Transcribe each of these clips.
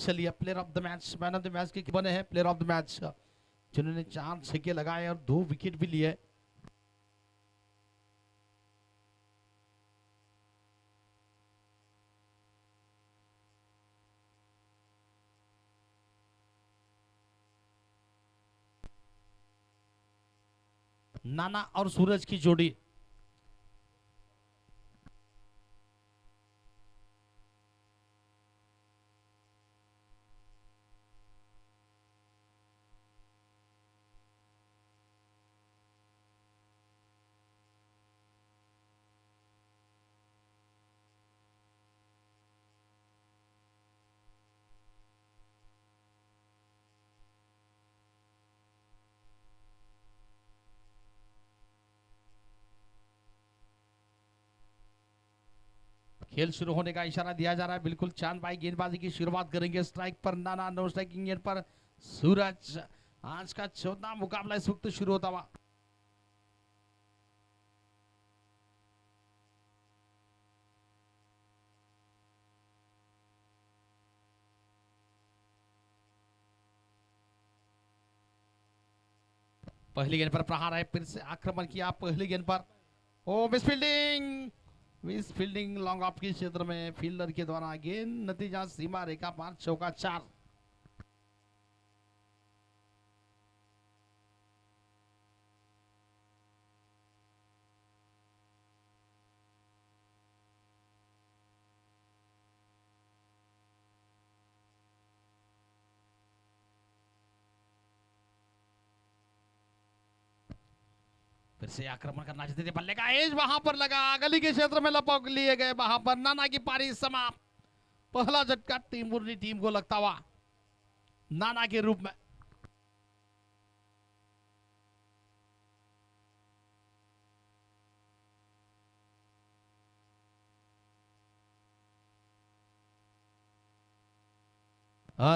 चलिए player of the match, man of the match के बने हैं प्लेयर ऑफ द मैच, जिन्होंने 4 छक्के लगाए और 2 विकेट भी लिए। नाना और सूरज की जोड़ी। खेल शुरू होने का इशारा दिया जा रहा है। बिल्कुल चांद भाई गेंदबाजी की शुरुआत करेंगे। स्ट्राइक पर नाना, नो स्ट्राइकिंग एंड पर सूरज। आज का 14वां मुकाबला इस वक्त शुरू होता हुआ। पहली गेंद पर प्रहार है, फिर से आक्रमण किया पहली गेंद पर। ओ misfielding, misfielding long off के क्षेत्र में फील्डर के द्वारा। गेंद नतीजा सीमा रेखा पार, चौका 4। फिर से आक्रमण करना चाहते थे, बल्ले का एज वहां पर लगा, गली के क्षेत्र में लपक लिए गए। वहां पर नाना की पारी समाप्त। पहला झटका तैमूरनी टीम को लगता हुआ नाना के रूप में।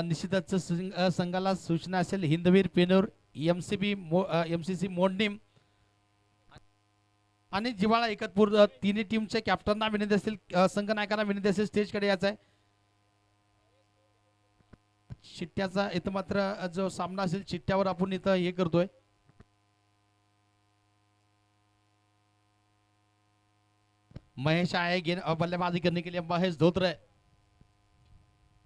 निश्चितच संघाला सूचना असेल, हिंदवीर पेनूर, एमसीसी मोडनीम आणि जिवाळा एकतपूर तिन्ही टीमच्या कॅप्टनना विनंती असेल, संघ नायकांना विनंती असेल स्टेजकडे यायचं आहे। चिट्ट्याचा इथं मात्र जो सामना असेल चिट्ट्यावर आपण इथं हे करतोय। महेश आए गेंद बल्लेबाजी करने के लिए। महेश धोत्रे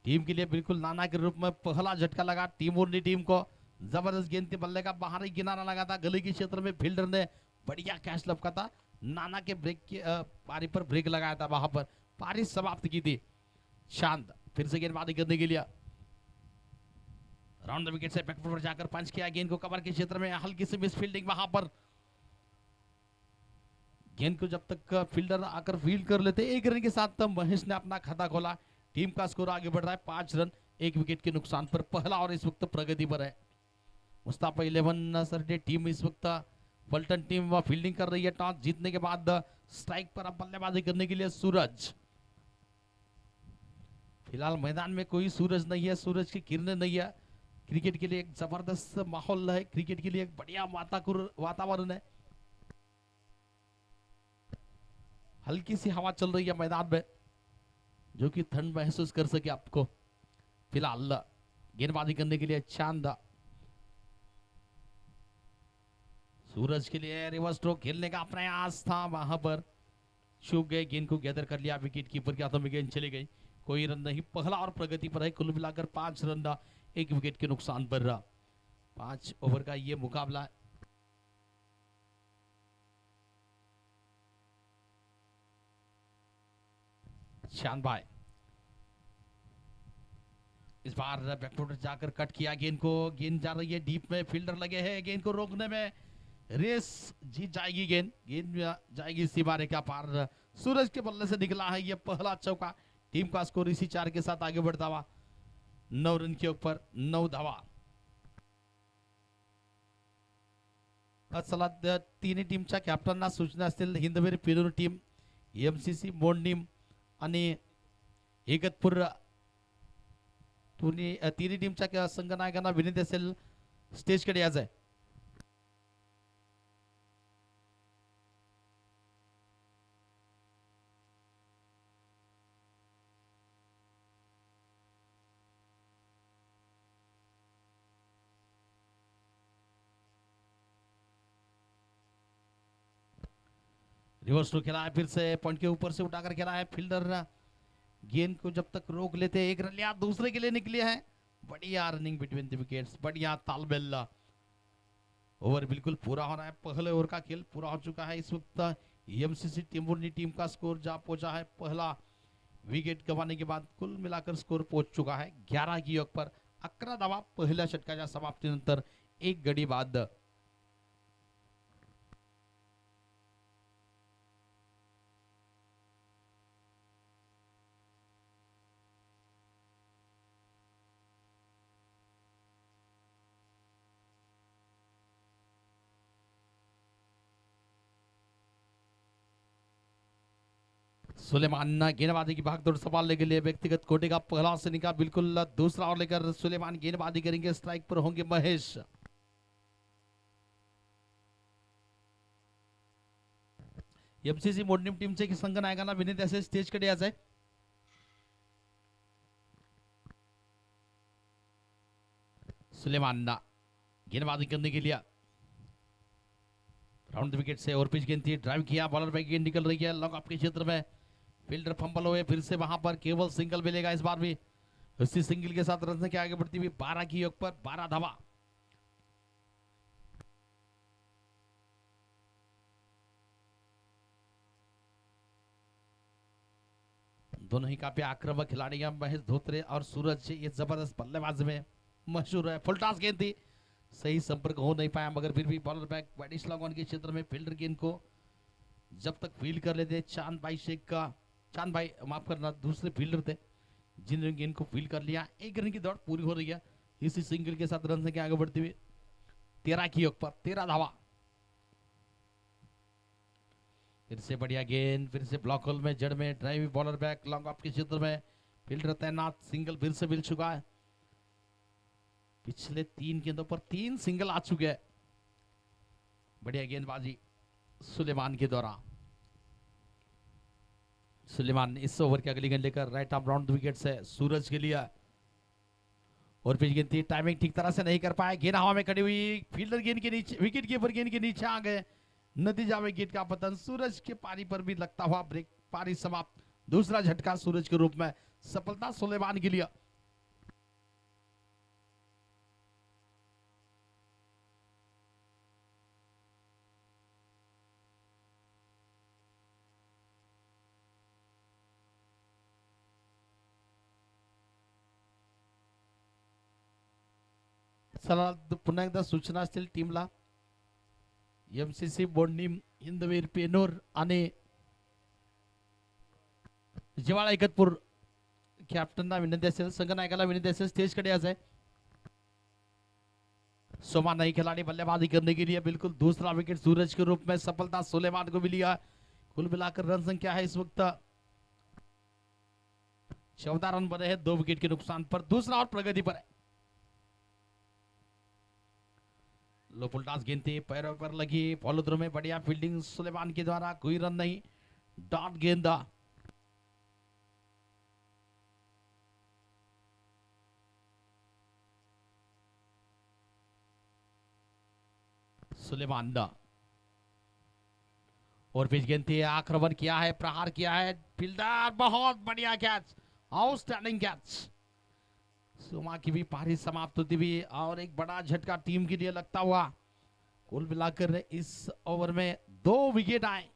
टीम के लिए बिल्कुल नाना के रूप में पहला झटका लगा तैमूरनी टीम को। जबरदस्त गेंद थी, बल्ले का बाहरी किनारा लगा था, गली के क्षेत्र में फील्डर ने बढ़िया कैच लपका था। नाना के ब्रेक की पारी पर ब्रेक लगाया था, वहां पर पारी समाप्त की थी। शांत फिर से गेंदबाजी करने के लिए राउंड द विकेट से बैकफुट पर जाकर पंच किया। गेंद को कवर के क्षेत्र में हल्की सी मिस फील्डिंग वहां पर। गेंद को जब तक फील्डर आकर फील्ड कर लेते, 1 रन के साथ महेश ने अपना खाता खोला। टीम का स्कोर आगे बढ़ रहा है 5 रन 1 विकेट के नुकसान पर। पहला और इस वक्त प्रगति पर है। मुस्ताफा 11 सरडे टीम इस वक्त पलटन टीम फील्डिंग कर रही है। टॉस जीतने के बाद स्ट्राइक पर अब बल्लेबाजी करने के लिए सूरज। फिलहाल मैदान में कोई सूरज नहीं है, सूरज की किरणें नहीं है। क्रिकेट के लिए एक जबरदस्त माहौल है, क्रिकेट के लिए एक बढ़िया वातावरण है। हल्की सी हवा चल रही है मैदान में, जो कि ठंड महसूस कर सके आपको। फिलहाल गेंदबाजी करने के लिए चांद। सूरज के लिए रिवर्स स्ट्रोक खेलने का प्रयास था, वहां पर चूक गए। गेंद को गैदर कर लिया, विकेट कीपर के हाथों में गेंद चली गई। कोई रन नहीं, पहला और प्रगति पर है। कुल मिलाकर 5 रन 1 विकेट के नुकसान पर रहा। 5 ओवर का ये मुकाबला। शान भाई इस बार बैकफुट जाकर कट किया गेंद को। गेंद जा रही है डीप में, फील्डर लगे हैं गेंद को रोकने में। रेस जीत जाएगी गेंद, गेंद जाएगी सीमा रेखा पार। सूरज के बल्ले से निकला है ये पहला चौका। टीम का स्कोर इसी 4 के साथ आगे बढ़ता हुआ 9 रन के ऊपर 9 धावा। चला तिन्ही टीमच्या कॅप्टनना सूचना असतील, हिंदवीर पेनूर टीम, एमसीसी मोडनीम आणि एकतपूर तिन्ही टीमच्या संघनायकांना विनंती असेल स्टेजकडे यायचं आहे। रिवर्स टू खेला है, फिर से पॉइंट के ऊपर से उठाकर खेला है, फील्डर गेंद को जब तक रोक लेते, एक रन लिया, दूसरे के लिए निकले हैं। बढ़िया रनिंग बिटवीन द विकेट्स, बढ़िया तालमेल। ओवर बिल्कुल पूरा हो रहा है, पहले ओवर का खेल पूरा हो चुका है। इस वक्त एमसीसी टिम्बुर्नी टीम का स्कोर जा पहुंचा है, पहला विकेट गंवाने के बाद कुल मिलाकर स्कोर पहुंच चुका है 11 की योग पर 11 धावा पहिल्या षटकाच्या समाप्तीनंतर 1 गडी बाद। सुलेमान गेंदबाजी की भागदौड़ संभालने के लिए व्यक्तिगत कोटे का पहला से निकाल, बिल्कुल दूसरा और लेकर सुलेमान गेंदबाजी करेंगे, स्ट्राइक पर होंगे महेश। एमसीसी मोडनीम टीमचे संघ नायकांना विनंती असेल स्टेजकडे यायचंय। सुलेमान गेंदबाजी करने के लिए राउंड विकेट से और पिच गेंद थी, ड्राइव किया, बॉलर बैक गेंद निकल रही है लॉन्ग ऑफ के क्षेत्र में, फील्डर फंबल हुए, फिर से वहां पर केवल सिंगल मिलेगा इस बार भी। इसी सिंगल के साथ रन के आगे बढ़ती हुई 12 की योग पर 12 धावा। दोनों ही काफी आक्रामक खिलाड़ी हैं, महेश धोत्रे और सूरज, ये जबरदस्त बल्लेबाज में मशहूर है। फुल टॉस गेंद थी, सही संपर्क हो नहीं पाया, मगर फिर भी bowler back widish long on के क्षेत्र में फील्डर गेंद को जब तक फील्ड कर लेते, चांद भाई शेख का, चांद भाई माफ करना, दूसरे फील्डर थे जिन्होंने गेंद को फील्ड कर लिया। 1 रन की दौड़ पूरी हो रही है, इसी सिंगल के साथ रन से आगे बढ़ती हुई 13 की योग पर 13 धावा। फिर से बढ़िया गेंद, फिर से ब्लॉक होल में जड़ में drive, bowler back long off के क्षेत्र में फील्डर तैनात, सिंगल फिर से मिल चुका है। पिछले 3 गेंदों पर 3 सिंगल आ चुके हैं। बढ़िया गेंदबाजी सुलेमान के द्वारा। सुलेमान इस ओवर की अगली गेंद लेकर राइट आर्म राउंड विकेट से सूरज के लिए, और पिच गेंद थी, टाइमिंग ठीक तरह से नहीं कर पाया, गेंद हवा में खड़ी हुई, फील्डर गेंद के नीचे, विकेट कीपर गेंद के नीचे आ गए, नतीजा विकेट का पतन। सूरज के पारी पर भी लगता हुआ ब्रेक, पारी समाप्त, दूसरा झटका सूरज के रूप में, सफलता सुलेमान के लिए। चला पुन्हा एकदा सूचना असतील टीमला, एमसीसी बोर्डनीम हिंदवीर पेनोर आणि जिवाळा एकतपूर कॅप्टनना विनंती असेल, संघ नायकाला विनंती असेल स्टेजकडे यायचं आहे। सोमा नई खिलाड़ी बल्लेबाजी करने के लिए, बिल्कुल दूसरा विकेट सूरज के रूप में, सफलता सुलेमान को मिली है। कुल मिलाकर रन संख्या है इस वक्त 14 रन बने हैं 2 विकेट के नुकसान पर, दूसरा और प्रगति पर है। लो फुलटास गेंद थी, पैरों पर लगी, फॉलो थ्रू में बढ़िया फील्डिंग सुलेमान के द्वारा, कोई रन नहीं, डॉट गेंदा। सुलेमान दा और पिच गेंद थी, आक्रमण किया है, प्रहार किया है, फील्डर बहुत बढ़िया कैच, आउटस्टैंडिंग कैच। सोमा की भी पारी समाप्त होती हुई और एक बड़ा झटका टीम के लिए लगता हुआ। कुल मिलाकर इस ओवर में 2 विकेट आए।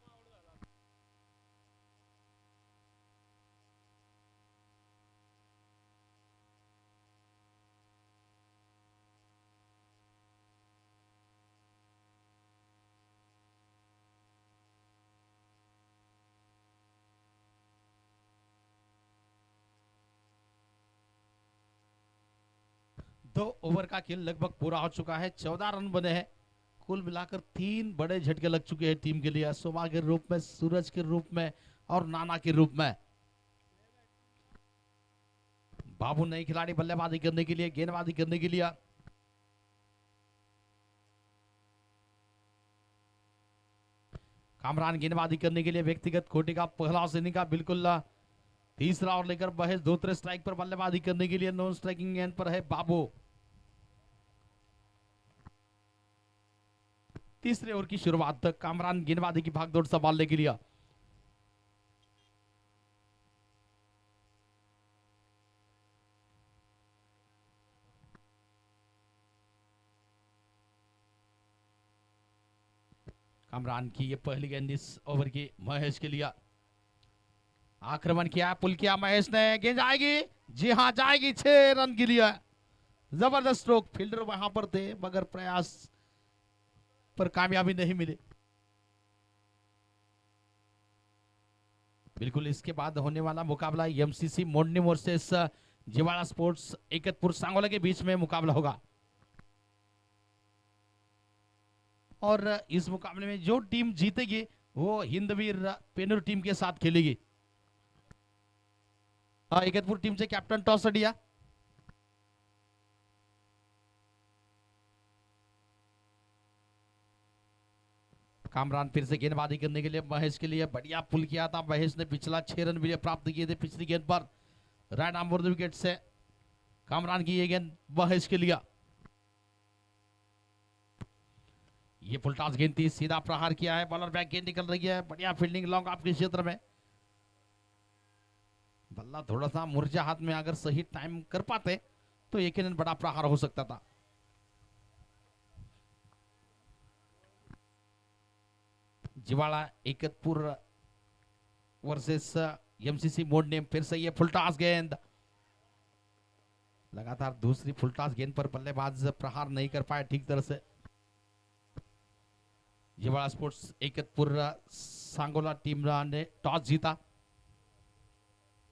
दो ओवर का खेल लगभग पूरा हो चुका है, 14 रन बने हैं, कुल मिलाकर 3 बड़े झटके लग चुके हैं टीम के लिए, सोमा के रूप में, सूरज के रूप में और नाना के रूप में। बाबू नई खिलाड़ी बल्लेबाजी करने के लिए, गेंदबाजी करने के लिए, कामरान गेंदबाजी करने के लिए, व्यक्तिगत कोटि का पहला से निकाल, बिल्कुल तीसरा और लेकर महेश धोत्रे स्ट्राइक पर बल्लेबाजी करने के लिए, नॉन स्ट्राइकिंग एंड पर है बाबू। तीसरे ओवर की शुरुआत कामरान गेंदबाजी की भागदौड़ संभालने के लिए। कामरान की ये पहली गेंद इस ओवर की महेश के लिए। आक्रमण किया, पुल किया महेश ने, गेंद जाएगी, जी हां जाएगी, 6 रन के लिए। जबरदस्त स्ट्रोक, फील्डर वहां पर थे मगर प्रयास पर कामयाबी नहीं मिली। बिल्कुल इसके बाद होने वाला मुकाबला एमसीसी मोडनी वर्सेस जिवाड़ा स्पोर्ट्स एकतपुर सांगोला के बीच में मुकाबला होगा और इस मुकाबले में जो टीम जीतेगी वो हिंदवीर पेनूर टीम के साथ खेलेगी। एकतपुर टीम से कैप्टन टॉस अडिया। कामरान फिर से गेंदबाजी करने के लिए महेश के लिए, बढ़िया पुल किया था महेश ने, पिछला 6 रन भी प्राप्त किए थे पिछली गेंद पर। राइट आर्म बोर्ड विकेट से कामरान की ये गेंद महेश के लिए। ये फुलटॉस गेंद थी, सीधा प्रहार किया है, बॉलर बैक गेंद निकल रही है, बढ़िया फील्डिंग लॉन्ग आपके क्षेत्र में। बल्ला थोड़ा सा मुरझा हाथ में, अगर सही टाइम कर पाते तो यकीनन बड़ा प्रहार हो सकता था। जिवाड़ा एकतपुर वर्सेस एमसीसी मोड ने फिर से ये फुलटॉस गेंद, लगातार दूसरी फुलटॉस गेंद पर बल्लेबाज प्रहार नहीं कर पाए ठीक तरह से। जिवाड़ा स्पोर्ट्स एकतपुर सांगोला टीम ने टॉस जीता,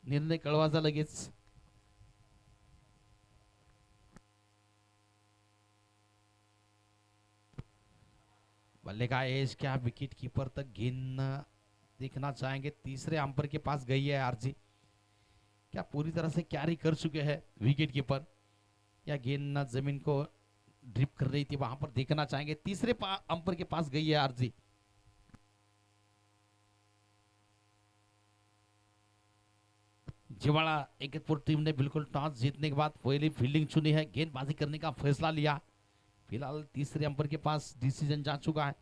निर्णय कळवायचा लगेच। बल्ले का एज, क्या विकेट कीपर तक गेंद देखना चाहेंगे, तीसरे अंपायर के पास गई है आरजी, क्या पूरी तरह से कैरी कर चुके हैं विकेट कीपर या गेंद जमीन को ड्रिप कर रही थी, वहां पर देखना चाहेंगे। तीसरे अंपायर के पास गई है आरजी। जिवाड़ा एकतपुर टीम ने बिल्कुल टॉस जीतने के बाद पहली फील्डिंग चुनी है, गेंदबाजी करने का फैसला लिया। फिलहाल तीसरे अंपायर के पास डिसीजन जा चुका है।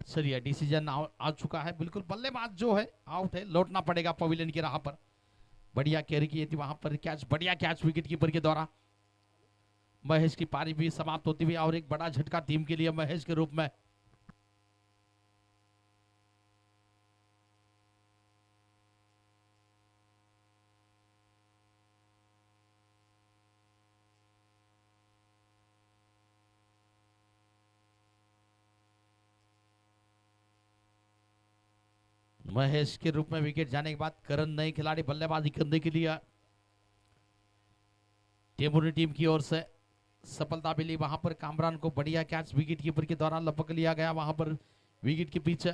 चलिए डिसीजन आ चुका है, बिल्कुल बल्लेबाज जो है आउट है, लौटना पड़ेगा पवेलियन की राह पर। बढ़िया कैरी की थी वहां पर कैच, बढ़िया कैच विकेट कीपर के द्वारा। महेश की पारी भी समाप्त होती हुई और एक बड़ा झटका टीम के लिए महेश के रूप में। महेश के रूप में विकेट जाने के बाद करण नए खिलाड़ी बल्लेबाजी करने के लिए टेमुरी टीम की ओर से सफलता मिली। वहां पर कामरान को बढ़िया कैच विकेट कीपर के द्वारा लपक लिया गया वहां पर विकेट के पीछे।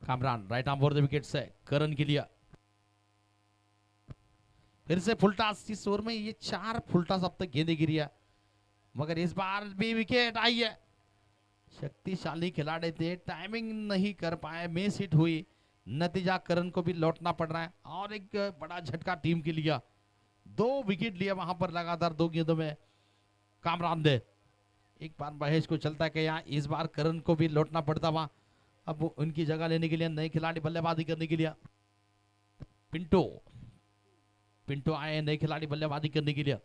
Kamran right arm over the wicket से करण के लिए फिर से फुलटॉस। इस ओवर में ये 4 फुलटॉस अब तक गेंदे गिरी है, मगर इस बार भी विकेट आई है। शक्तिशाली खिलाड़ी थे, टाइमिंग नहीं कर पाए, मिस हिट हुई, नतीजा करण को भी लौटना पड़ रहा है और एक बड़ा झटका टीम के लिए। 2 विकेट लिए वहां पर लगातार 2 गेंदों में कामरान दे। एक बार महेश को चलता कि यहाँ इस बार करण को भी लौटना पड़ता वहां, अब उनकी जगह लेने के लिए नए खिलाड़ी बल्लेबाजी करने के लिए पिंटो पिंटो आए नए खिलाड़ी बल्लेबाजी करने के लिए।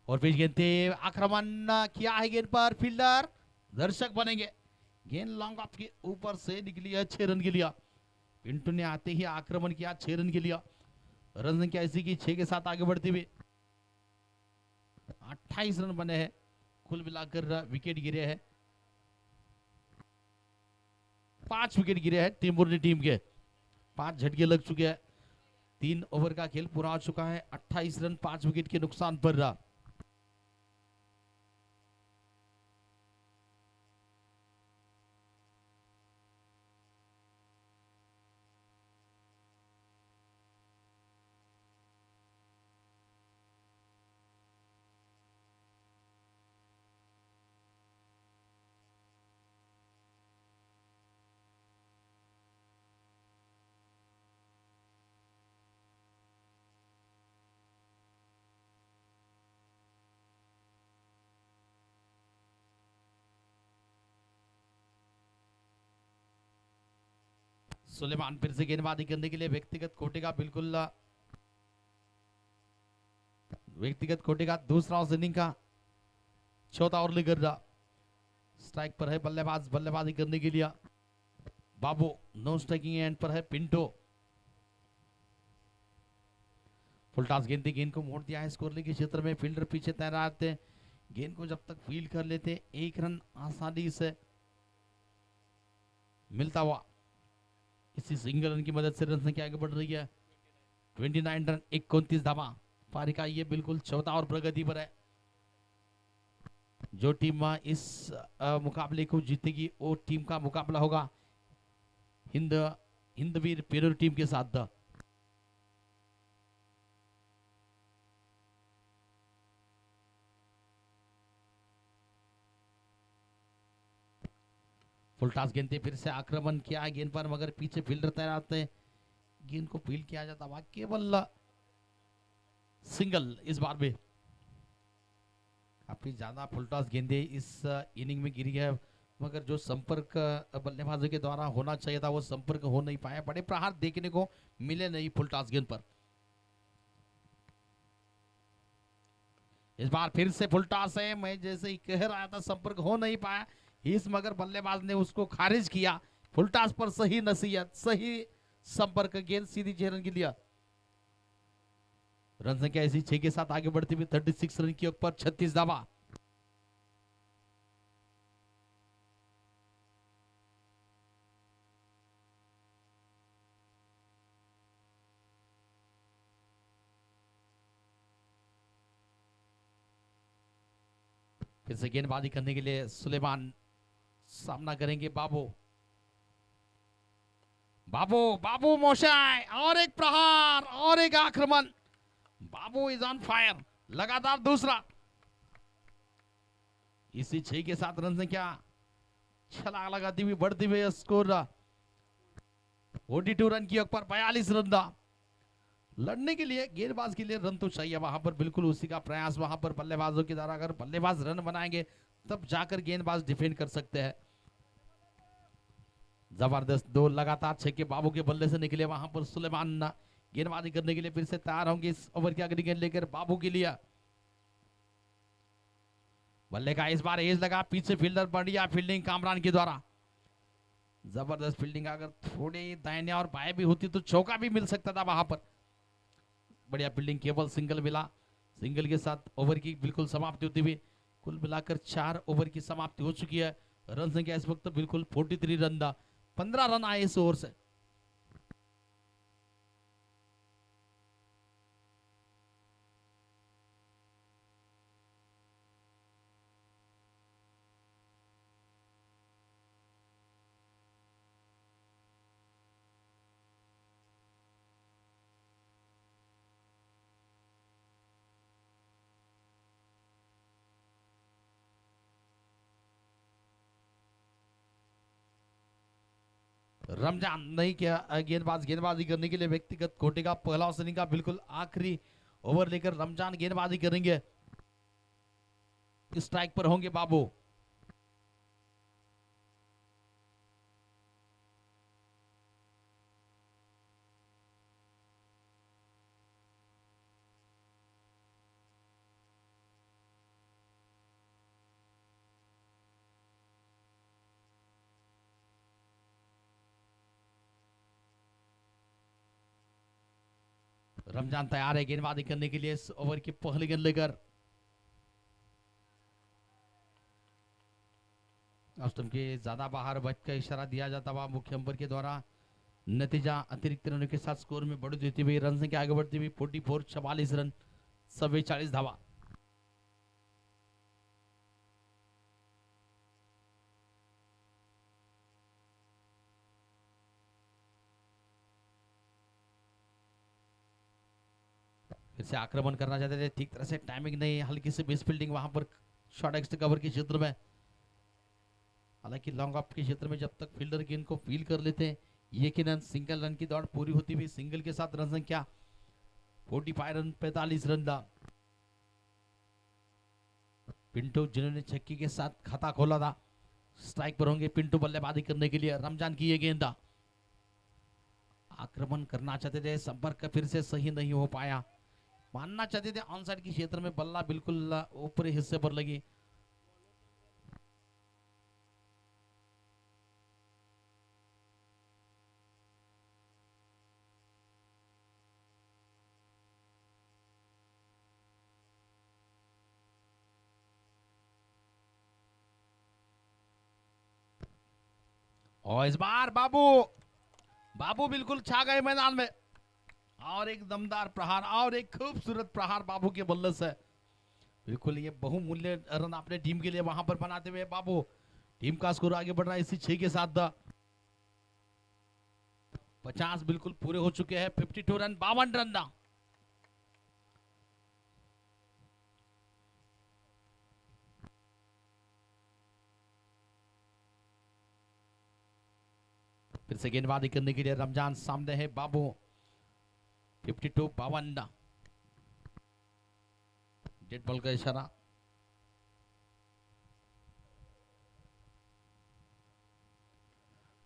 और पिच गेंद थे, आक्रमण किया है गेंद पर, फील्डर दर्शक बनेंगे। गेंद लॉन्ग ऑफ के ऊपर से निकली है, 6 रन के लिया। पिंटू ने आते ही आक्रमण किया, 6 रन के लिया। रन संख्या इसी की 6 के साथ आगे बढ़ती हुई 28 रन बने हैं। कुल मिलाकर विकेट गिरे हैं, 5 विकेट गिरे हैं टीम टीम के। 5 झटके लग चुके हैं। 3 ओवर का खेल पूरा हो चुका है। 28 रन 5 विकेट के नुकसान पर रहा। सुलेमान फिर से गेंदबाजी करने के लिए व्यक्तिगत कोटे का दूसरा इनिंग का चौथा ओवर लेकर रहा। स्ट्राइक पर है बल्लेबाज, बल्लेबाजी करने के लिए बाबू। नो स्ट्राइकिंग एंड पर है पिंटो। फुल टॉस गेंद थी, गेंद को मोड़ दिया है स्कोर के क्षेत्र में। फील्डर पीछे तैनात थे, गेंद को जब तक फील्ड कर लेते 1 रन आसानी से मिलता हुआ। इसी सिंगल रन की मदद से रन संख्या आगे बढ़ रही है। 29 रन 29 धावा पारी का ये बिल्कुल चौथा और प्रगति पर है। जो टीम इस मुकाबले को जीतेगी वो टीम का मुकाबला होगा हिंदवीर पेरूर टीम के साथ। फुल टॉस गेंद पे फिर से आक्रमण किया गेंद पर, मगर पीछे फील्डर तैनात है। गेंद को फील्ड किया जाता हुआ केवल सिंगल इस बार भी। काफी ज्यादा फुल टॉस गेंदे इस इनिंग में गिरी है, मगर जो संपर्क बल्लेबाजों के द्वारा होना चाहिए था वो संपर्क हो नहीं पाया। बड़े प्रहार देखने को मिले नहीं फुल टॉस गेंद पर। इस बार फिर से फुल टॉस है। मैं जैसे ही कह रहा था संपर्क हो नहीं पाया, इस मगर बल्लेबाज ने उसको खारिज किया। फुल टॉस पर सही नसीहत, सही संपर्क, गेंद सीधी चेहरन के लिया। रन संख्या इसी 6 के साथ आगे बढ़ती हुई 36 रन के ऊपर 36 दावा। फिर से गेंदबाजी करने के लिए सुलेमान सामना करेंगे बाबू। बाबू बाबू मोशाय, और एक प्रहार और एक आक्रमण। बाबू इज ऑन फायर, लगातार दूसरा। इसी 6 के साथ रन संख्या छलांग लगाती हुई बढ़ती हुई स्कोर 42 रन की ऊपर 42 रन दा। लड़ने के लिए गेंदबाज के लिए रन तो चाहिए वहां पर, बिल्कुल उसी का प्रयास वहां पर बल्लेबाजों के द्वारा। अगर बल्लेबाज रन बनाएंगे तब जाकर गेंदबाज डिफेंड कर सकते हैं। जबरदस्त 2 लगातार छक्के बाबू के बल्ले से निकले। वहां पर सुलेमान गेंदबाजी करने के लिए फिर से तैयार होंगे इस ओवर की अगली गेंद लेकर बाबू के लिए। बल्ले का इस बार एज लगा, पीछे फील्डर बढ़िया फील्डिंग कामरान के द्वारा। जबरदस्त फील्डिंग, अगर थोड़ी दाहिने और बाएं भी होती तो चौका भी मिल सकता था वहां पर। बढ़िया फील्डिंग, केवल सिंगल मिला। सिंगल के साथ ओवर की बिल्कुल समाप्ति होती हुई कुल मिलाकर 4 ओवर की समाप्ति हो चुकी है। रन संख्या इस वक्त बिल्कुल 43 रन दा। 15 रन आए इस ओवर से। रमजान नहीं किया गेंदबाजी करने के लिए व्यक्तिगत कोटे का पहला ओवर का बिल्कुल आखिरी ओवर लेकर रमजान गेंदबाजी करेंगे। स्ट्राइक पर होंगे बाबू। रमजान तैयार है गेंदबाजी करने के लिए इस ओवर की पहली गेंद लेकर। स्टंप के ज्यादा बाहर बच का इशारा दिया जाता हुआ मुख्य अंपर के द्वारा। नतीजा अतिरिक्त रनों के साथ स्कोर में बढ़ोतरी देती हुई रन संख्या आगे बढ़ती हुई 44 44 रन 44 धावा। फिर से आक्रमण करना चाहते थे, ठीक तरह से टाइमिंग नहीं, हल्की सी मिस फील्डिंग वहां पर शॉर्ट एक्स्ट्रा कवर के क्षेत्र में। हालांकि लॉन्ग ऑफ के क्षेत्र में जब तक फील्डर गेंद को फील कर लेते हैं, यकीनन सिंगल रन की दौड़ पूरी होती हुई सिंगल के साथ रन संख्या 45 रन 45 रन दा। पिंटू जिन्होंने छक्के के साथ खाता खोला था, स्ट्राइक पर होंगे पिंटू बल्लेबाजी करने के लिए। रमजान की ये गेंद आक्रमण करना चाहते थे, संपर्क फिर से सही नहीं हो पाया। मानना चाहते थे ऑन साइड के क्षेत्र में बल्ला बिल्कुल ऊपरी हिस्से पर लगी। और इस बार बाबू बिल्कुल छा गए मैदान में, और एक दमदार प्रहार और एक खूबसूरत प्रहार बाबू के बल्ले से। बिल्कुल ये बहुमूल्य रन अपने टीम के लिए वहां पर बनाते हुए बाबू, टीम का स्कोर आगे बढ़ रहा है इसी 6 के साथ। 50 बिल्कुल पूरे हो चुके हैं। 52 रन 52 रन दा। फिर से गेंदबाजी करने के लिए रमजान सामने है बाबू। 52 52 डेड बॉल का इशारा।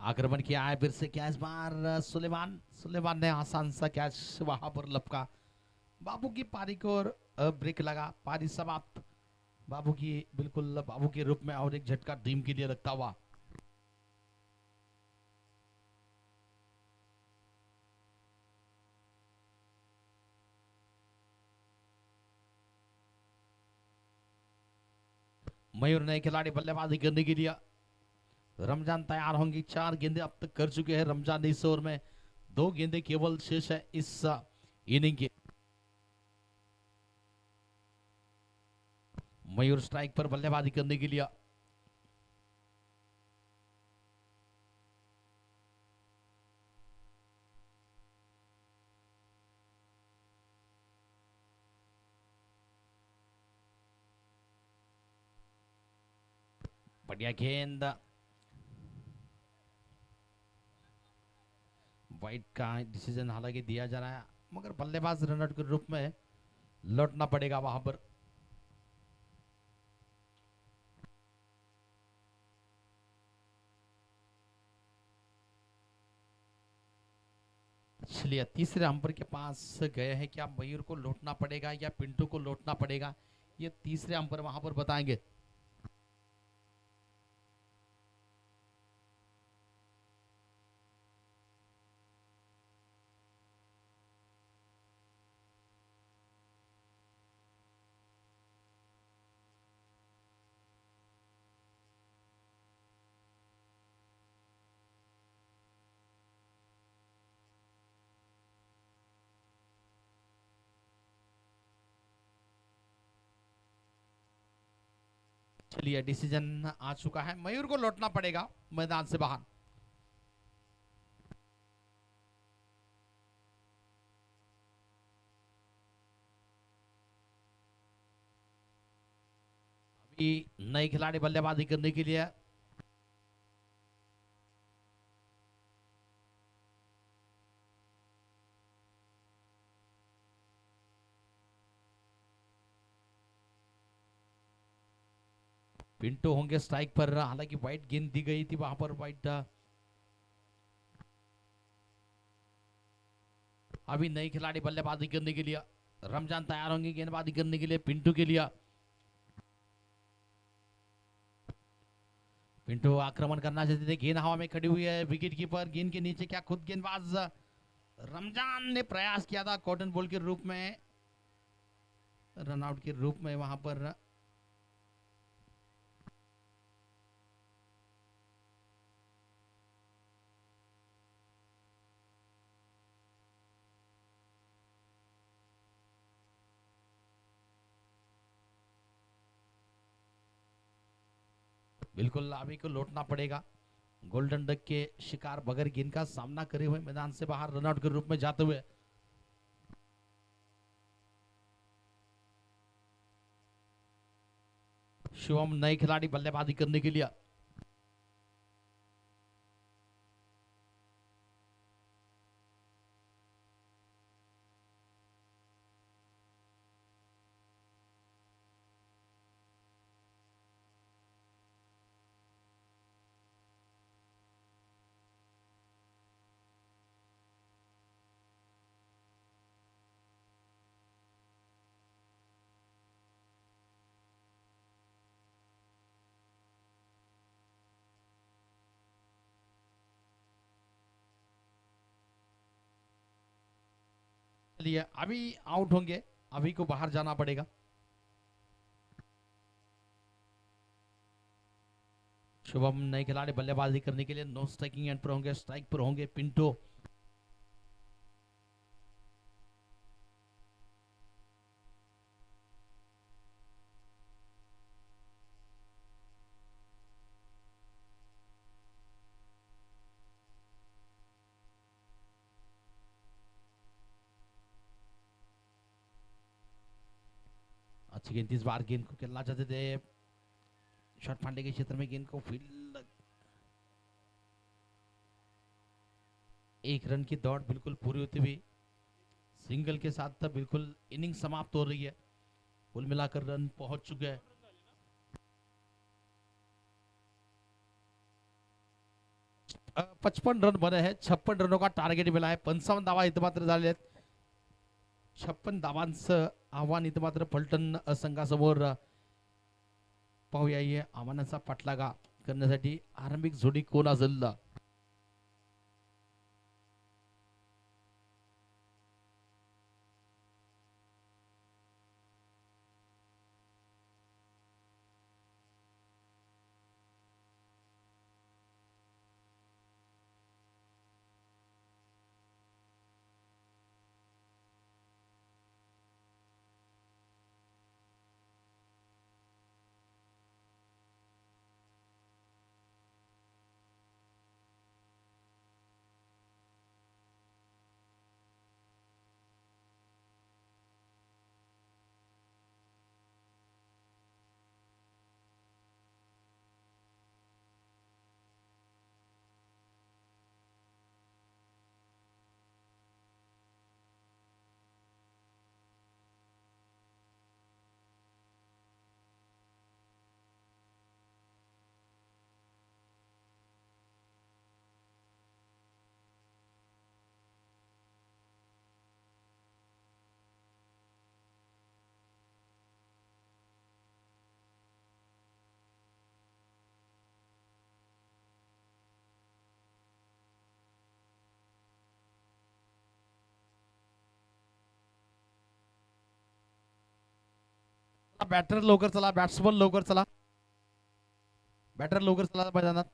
आक्रमण किया है फिर से, क्या इस बार सुलेमान ने आसान सा कैच वहां पर लपका। बाबू की पारी को और ब्रेक लगा, पारी समाप्त। बाबू की बिल्कुल बाबू के रूप में और एक झटका टीम के लिए लगता हुआ। मयूर नए खिलाड़ी बल्लेबाजी करने के लिए। रमजान तैयार होंगे, 4 गेंदे अब तक कर चुके हैं रमजान इस ओवर में, 2 गेंदे केवल शेष है इस इनिंग के। मयूर स्ट्राइक पर बल्लेबाजी करने के लिए। बढ़िया गेंद, वाइट का डिसीजन हालांकि दिया जा रहा है, मगर बल्लेबाज रनआउट के रूप में लौटना पड़ेगा वहां पर। चलिए तीसरे अंपर के पास गए हैं, क्या मयूर को लौटना पड़ेगा या पिंटू को लौटना पड़ेगा, ये तीसरे अंपर वहां पर बताएंगे। चलिए डिसीजन आ चुका है, मयूर को लौटना पड़ेगा मैदान से बाहर। अभी नए खिलाड़ी बल्लेबाजी करने के लिए। पिंटू होंगे स्ट्राइक पर, हालांकि वाइट गेंद दी गई थी वहां पर, वाइट। अभी नई खिलाड़ी बल्लेबाजी करने के लिए। रमजान तैयार होंगे गेंदबाजी करने के लिए पिंटू के लिए। पिंटू आक्रमण करना चाहते थे, गेंद हवा में खड़ी हुई है, विकेट कीपर गेंद के नीचे, क्या खुद गेंदबाज रमजान ने प्रयास किया था कॉटन बॉल के रूप में, रनआउट के रूप में वहां पर बिल्कुल अभी को लौटना पड़ेगा। गोल्डन डक के शिकार बगैर गेंद का सामना करे हुए मैदान से बाहर रनआउट के रूप में जाते हुए शिवम नए खिलाड़ी बल्लेबाजी करने के लिए। चलिए अभी आउट होंगे, अभी को बाहर जाना पड़ेगा। शुभम नए खिलाड़ी बल्लेबाजी करने के लिए नो स्ट्राइकिंग एंड पर होंगे, स्ट्राइक पर होंगे पिंटो। अच्छी गेंद, इस बार गेंद को खेलना चाहते थे, शॉट पांडे के क्षेत्र में गेंद को फील्ड, एक रन की दौड़ बिल्कुल पूरी होती हुई सिंगल के साथ तब बिल्कुल इनिंग समाप्त हो रही है। कुल मिलाकर रन पहुंच चुके हैं 55 रन बने हैं, 56 रनों का टार्गेट मिला आहे, 55 धावा इथं मात्र झाले आहेत, 56 धावांचं आव्हान इथं मात्र फलटण संघासमोर। पाहूया या आव्हानाचा पाठलागा करण्यासाठी आरंभिक जोडी कोण असेल। बॅटर लवकर चला, बॅट्समन लवकर चला, बॅटर लवकर चला मैदानात।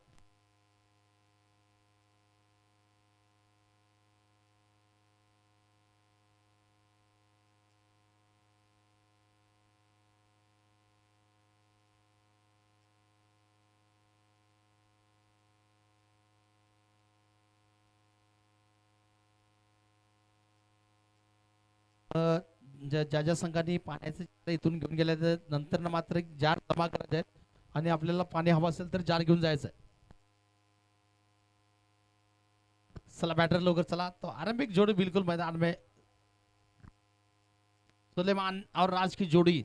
ज्या ज्या संघाने पाण्याचे जार इथून घेऊन गेले तर नंतर ना मात्र एक जार जमा करायचे आहेत आणि आपल्याला पाणी हवं असेल तर जार घेऊन जायचं आहे। चला बैटर लवकर चला, तो आरंभिक जोड़ी बिल्कुल मैदान में, सुलेमान और राज की जोड़ी।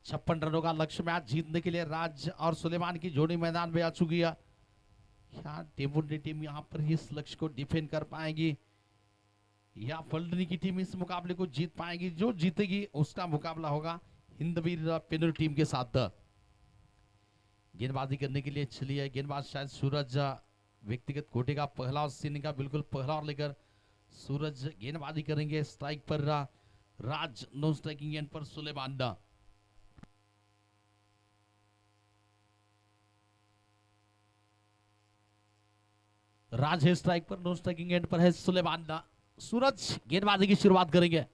56 रनों का लक्ष्य मैच जीतने के लिए राज और सुलेमान की जोड़ी मैदान में आ चुकी है। क्या टेमुंडी टीम यहां पर इस लक्ष्य को डिफेंड कर पाएगी या फल्टनी की टीम इस मुकाबले को जीत पाएगी? जो जीतेगी उसका मुकाबला होगा हिंदवीर पेनर टीम के साथ। गेंदबाजी करने के लिए चलिए गेंदबाज शायद सूरज व्यक्तिगत कोटे का पहला और सीनिंग का बिल्कुल पहला और लेकर सूरज गेंदबाजी करेंगे। स्ट्राइक पर राज, नो स्ट्राइकिंग एंड पर सुलेमान। राज है स्ट्राइक पर, नो स्ट्राइकिंग एंड पर है सुलेमान। सूरज गेंदबाजी की शुरुआत करेंगे।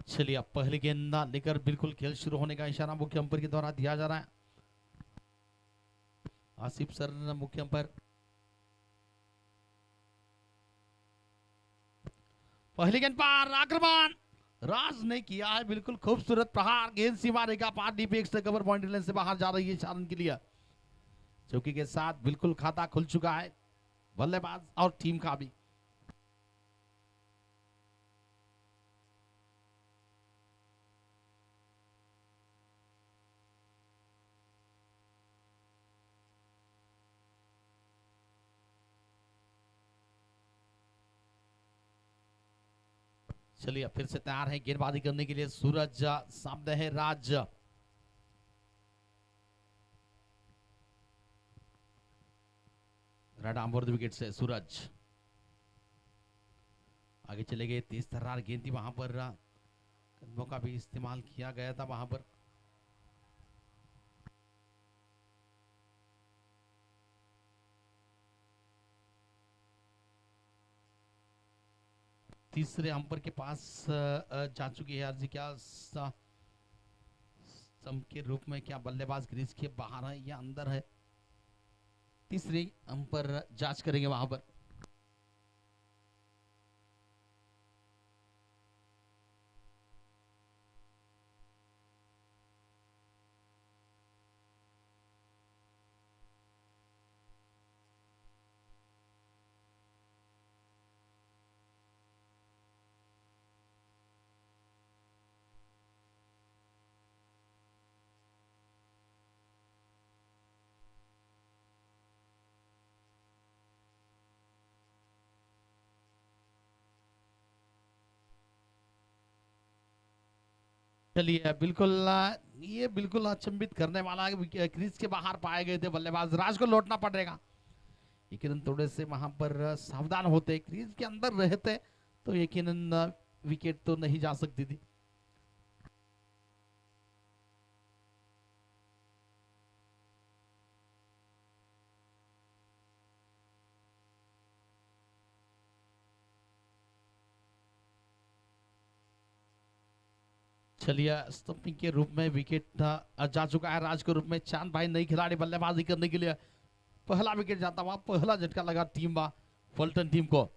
चलिए अब पहली गेंद लेकर बिल्कुल खेल शुरू होने का इशारा मुख्य अंपायर के द्वारा दिया जा रहा है। आसिफ सर मुख्य अंपायर। पहली गेंद पर आक्रमण राज ने किया है बिल्कुल खूबसूरत प्रहार। गेंद सीमा रेखा पार deep extra cover boundary line से बाहर जा रही है 4 रन के लिए। चौकी के साथ बिल्कुल खाता खुल चुका है बल्लेबाज और टीम का भी। चलिए फिर से तैयार है गेंदबाजी करने के लिए सूरज। सामने है Raj. Right arm for the wicket से सूरज आगे चले गए। तेज तर्रार गेंद थी वहां पर, कदमों का भी इस्तेमाल किया गया था वहां पर। तीसरे अंपर के पास जा चुकी है अर्जी। क्या सम के रूप में क्या बल्लेबाज क्रीज के बाहर है या अंदर है? तीसरे अंपर जांच करेंगे वहां पर। चलिए बिल्कुल ये बिल्कुल अचंभित करने वाला क्रीज के बाहर पाए गए थे बल्लेबाज। राज को लौटना पड़ेगा यकीनन। थोड़े से वहां पर सावधान होते, क्रीज के अंदर रहते तो यकीनन विकेट तो नहीं जा सकती थी। चलिए स्टंपिंग के रूप में विकेट जा चुका है राज के रूप में। चांद भाई नई खिलाड़ी बल्लेबाजी करने के लिए पहला विकेट जाता हुआ, पहला झटका लगा टीम फल्टन टीम को।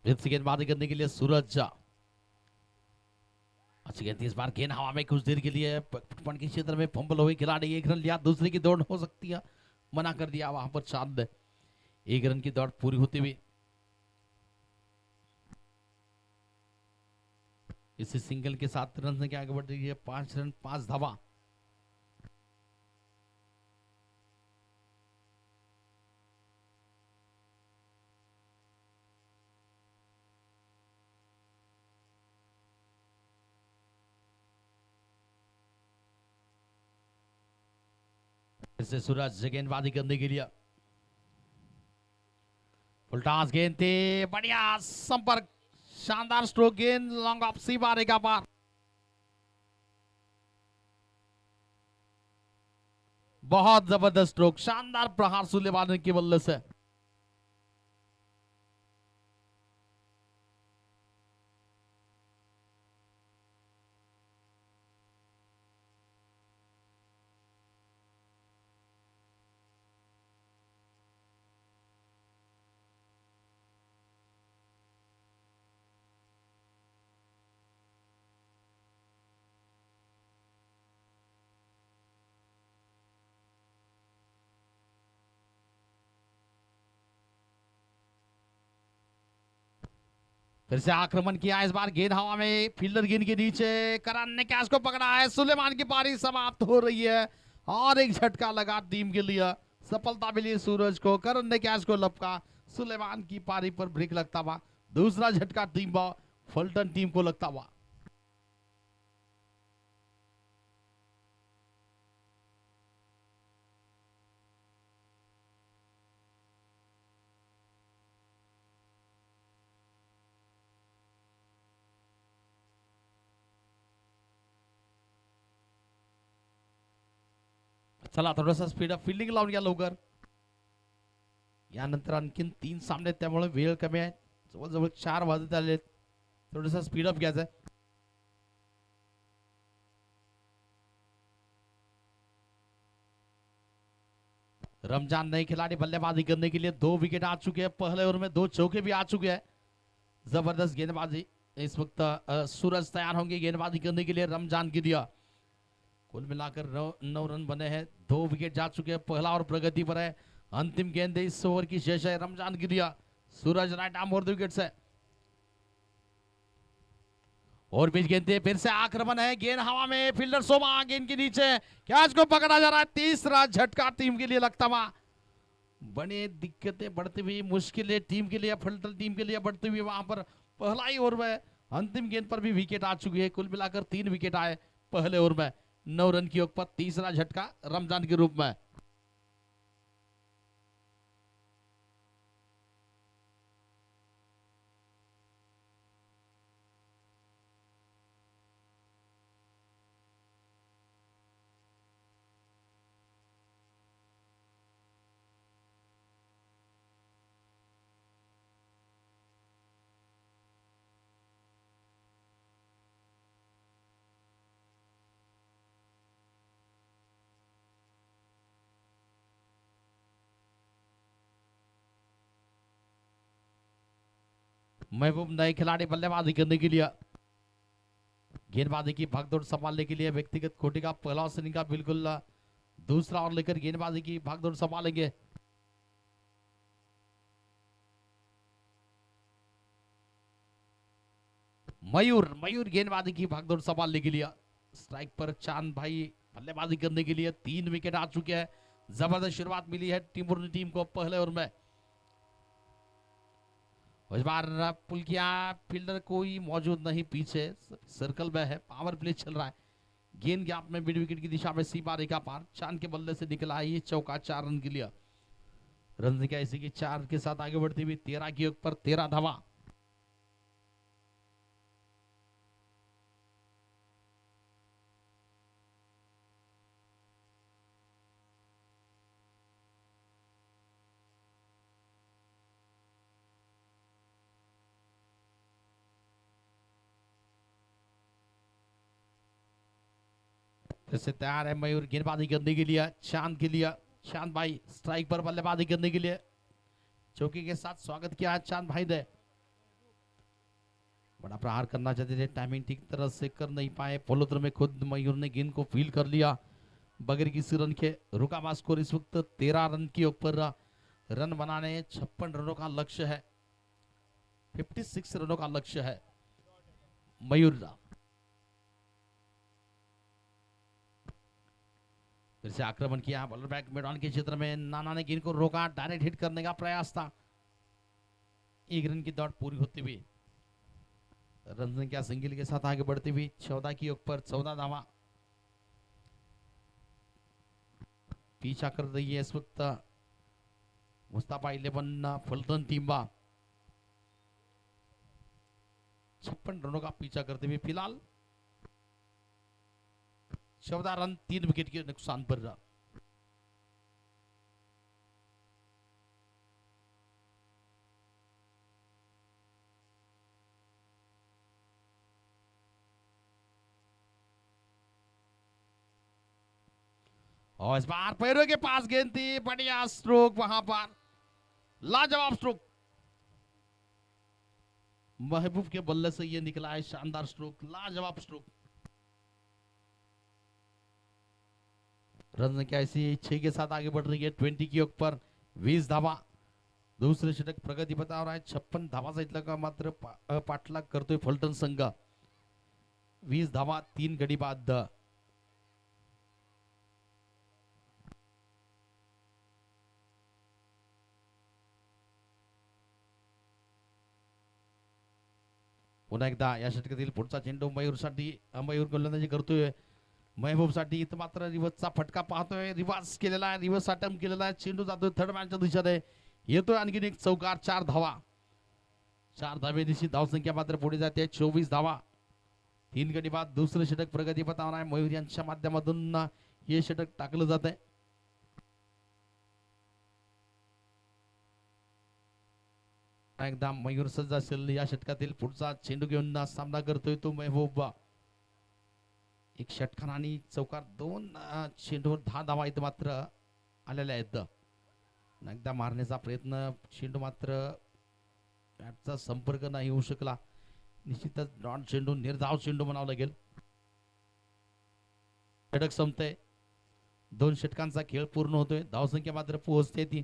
गेंदबाजी करने के लिए सूरज। अच्छी गेंद इस बार, गेंद हवा में कुछ देर के लिए पटपन के क्षेत्र में फंबल हुई। खिलाड़ी 1 रन लिया, दूसरे की दौड़ हो सकती है, मना कर दिया वहां पर चांद ने। 1 रन की दौड़ पूरी होती हुई इसी सिंगल के 7 रन से आगे बढ़ रही है। 5 रन 5 धावा। फिर से सूरज गेंदबाजी करने के लिए, फुलटास गेंद थे, बढ़िया संपर्क, शानदार स्ट्रोक, गेंद लॉन्ग ऑफ सी बारे का पार, बहुत जबरदस्त स्ट्रोक, शानदार प्रहार सुलेमान के बल्ले से। फिर से आक्रमण किया, इस बार गेंद हवा में, फील्डर गेंद के नीचे, करन ने कैच को पकड़ा है, सुलेमान की पारी समाप्त हो रही है और एक झटका लगा टीम के लिए, सफलता मिली सूरज को, करन ने कैच को लपका, सुलेमान की पारी पर ब्रेक लगता हुआ, दूसरा झटका टीम फुलटन टीम को लगता हुआ। चला थोडासा स्पीड अप, फिल्डिंग लावून घ्या लवकर, यानंतर आणखीन 3 सामने, त्यामुळे वेळ कमी आहे, जवळजवळ 4 वाजत आले, थोडासा स्पीड अप घ्यायचा। रमजान नए खिलाड़ी बल्लेबाजी करने के लिए, 2 विकेट आ चुके हैं, पहले ओवर में 2 चौके भी आ चुके हैं, जबरदस्त गेंदबाजी, इस वक्त सूरज तैयार होंगे गेंदबाजी करने के लिए, रमजान की दिया, कुल मिलाकर 9 रन बने हैं, 2 विकेट जा चुके हैं, पहला और प्रगति पर है, अंतिम गेंद इस ओवर की शेष है, रमजान की दिया, सूरज राइट आर्म और 2 विकेट है, और बीच गेंद, फिर से आक्रमण है, गेंद हवा में, फील्डर सोमा गेंद के नीचे, कैच को पकड़ा जा रहा है, तीसरा झटका टीम के लिए लगता हुआ, बड़ी दिक्कतें बढ़ती हुई, मुश्किलें टीम के लिए, फुलटन टीम के लिए बढ़ती हुई, वहां पर पहला ही ओवर में अंतिम गेंद पर भी विकेट आ चुकी है, कुल मिलाकर 3 विकेट आए पहले ओवर में, 9 रन की ओर पर, तीसरा झटका रमजान के रूप में। महबूब नए खिलाड़ी बल्लेबाजी करने के लिए, गेंदबाजी की भागदौड़ संभालने के लिए, व्यक्तिगत कोटि का पहला ओवर का बिल्कुल दूसरा ओवर लेकर गेंदबाजी की भागदौड़ संभालेंगे। मयूर गेंदबाजी की भागदौड़ संभालने के लिए, स्ट्राइक पर चांद भाई बल्लेबाजी करने के लिए, 3 विकेट आ चुके हैं, जबरदस्त शुरुआत मिली है टीम को पहले ओवर में, इस बार पुल किया, फील्डर कोई मौजूद नहीं, पीछे सर्कल में है, पावर प्ले चल रहा है, गेंद गैप में मिड विकेट की दिशा में सीमा रेखा पार, चांद के बल्ले से निकला है ये चौका, 4 रन के लिए, रन संख्या इसी की 4 के साथ आगे बढ़ती हुई 13 की ओर पर 13 धावा। फिर से तैयार है मयूर गेंदबाजी करने के लिए, चांद के लिए, चांद भाई स्ट्राइक पर बल्लेबाजी करने के लिए, चौकी के साथ स्वागत किया है चांद भाई ने, बड़ा प्रहार करना चाहते थे, टाइमिंग ठीक तरह से कर नहीं पाए, फॉलोथ्रू में खुद मयूर ने गेंद को फील कर लिया, बगैर किसी रन के, रुका हुआ स्कोर इस वक्त 13 रन के ऊपर, रन बनाने 56 रनों का लक्ष्य है, 56 रनों का लक्ष्य है मयूर का। फिर से आक्रमण किया, बॉलर बैक मैदान के क्षेत्र में, नाना ने गेंद को रोका, डायरेक्ट हिट करने का प्रयास था, 1 रन की दौड़ पूरी होती हुई, रन संख्या सिंगल के साथ आगे बढ़ती हुई 14 की ऊपर 14 धावा। पीछा कर रही है इस वक्त मुस्तफा 11 फुलटन टीम 56 रनों का पीछा करते हुए फिलहाल 14 रन 3 विकेट के नुकसान पर रहा। और इस बार पैरों के पास गेंद थी, बढ़िया स्ट्रोक वहां पर, लाजवाब स्ट्रोक महबूब के बल्ले से ये निकला है, शानदार स्ट्रोक, लाजवाब स्ट्रोक। रन संख्या ऐसी 6 के साथ आगे बढ़ रही है 20 की ऊपर 20 धावा। दूसरे षटक प्रगती बता रहा है 56 धावाचा इथला का मात्र पाठलाग करतोय फलटण संघ। 20 धावा 3 गडी बाद। पुन्हा एकदा या षटकातील पुढचा चेंडू मयूरसाठी, मयूर गोलंदाजी करतोय महबूब साठी, इथं मात्र रिवर्सचा फटका पाहतोय, रिवर्स केलेला आहे, रिवर्स अटेम्प्ट केलेला आहे, चेंडू जातोय थर्ड मॅनच्या दिशेने, येतोय आणखीन एक चौकार, 4 धावा, 4 धावेनिशी धावसंख्या मात्र पुढे जाते 24 धावा 3 गडी बाद। दुसरं षटक प्रगती पथावर आहे, मयूर यांच्या माध्यमातून हे षटक टाकलं जात आहे। एकदा मयूर सज्ज असेल, या षटकातील पुढचा चेंडू घेऊन सामना करतोय तो महबूब। एक षटकार आणि चौकार, 2 चेंडूवर 10 धावा इथं मात्र आलेल्या आहेत। एकदा मारण्याचा प्रयत्न, चेंडू मात्र बॅटचा संपर्क नाही होऊ शकला, निश्चितच डॉट चेंडू, निर्धाव चेंडू म्हणावं लागेल। षटक संपते, 2 षटकांचा खेळ पूर्ण होतोय, धावसंख्या मात्र पोहोचते ती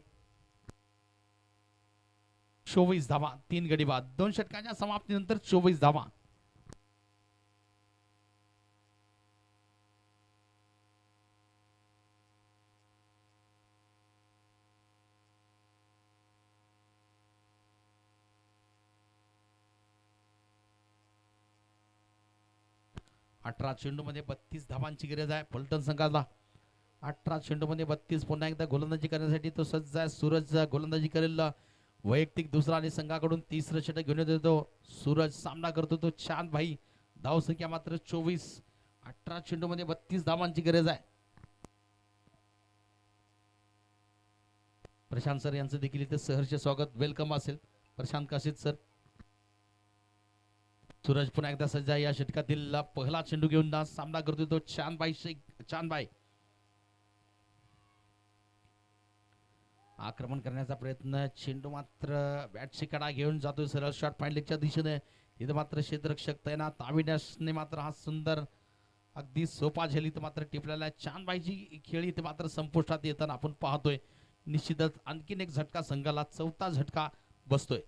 24 धावा 3 गडी बाद। 2 षटकांच्या समाप्तीनंतर 24 धावा। अठरा चेंडू मध्ये 32 धावांची गरज आहे फलटण संघाला। 18 चेंडू मध्ये 32। पुन्हा एकदा गोलंदाजी करण्यासाठी तो सज्ज आहे, सूरज गोलंदाजी करेल, वैयक्तिक दुसरा आणि संघाकडून तिसरं षटक घेऊन येतो सूरज, सामना करतो तो चांद भाई, धाव संख्या मात्र 24। 18 चेंडू मध्ये 32 धावांची गरज आहे। प्रशांत सर यांचं देखील इथे सहर्ष स्वागत, वेलकम असेल प्रशांत काशीद सर। सूरज पुन्हा एकदा सज्ज आहे, या षटकातील पहिला चेंडू घेऊन सामना करतो तो चांदबाई शेख, चांदबाई आक्रमण करण्याचा प्रयत्न, चेंडू मात्र बॅटची कडा घेऊन जातोय सरळ शॉट पॉइंट लेगच्या दिशेने, इथं मात्र क्षेत्ररक्षक तैनात, अविनाशने मात्र हा सुंदर अगदी सोपा झेल इथं मात्र टिपलेला आहे। चांदबाईची खेळी इथं मात्र संपुष्टात येताना आपण पाहतोय, निश्चितच आणखीन एक झटका संघाला, 4था झटका बसतोय।